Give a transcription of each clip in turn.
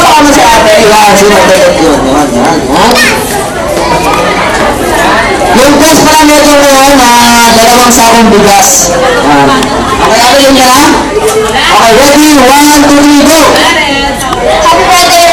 Baka mo si ate. Yan, sinatulog yun. Yan. Yung test pala nito ngayon, dalawang sakong bigas. Okay, ate yun ka na? Okay, ready? 1, 2, 3, go! Happy birthday,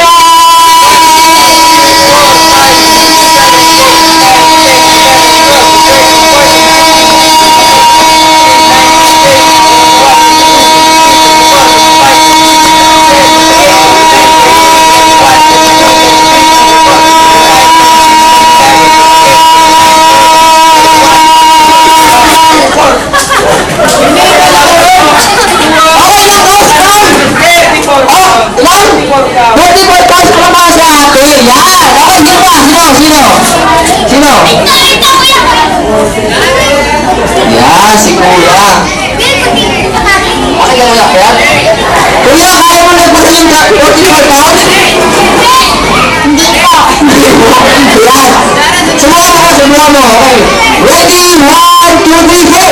Sino? Yan, si Kuya. Okay ka muna, Kuya? Kuya, kaya mo nagpasa yung 45 pounds? Hindi po. Yan. Sumuha mo. Okay. Ready? 1, 2, 3, go!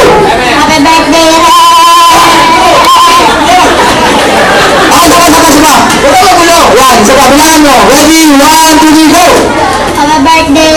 Happy birthday, Okay, saka. Huwag ka magulo. Yan, sa kabilaan mo. Ready? 1, 2, 3, go! Happy birthday,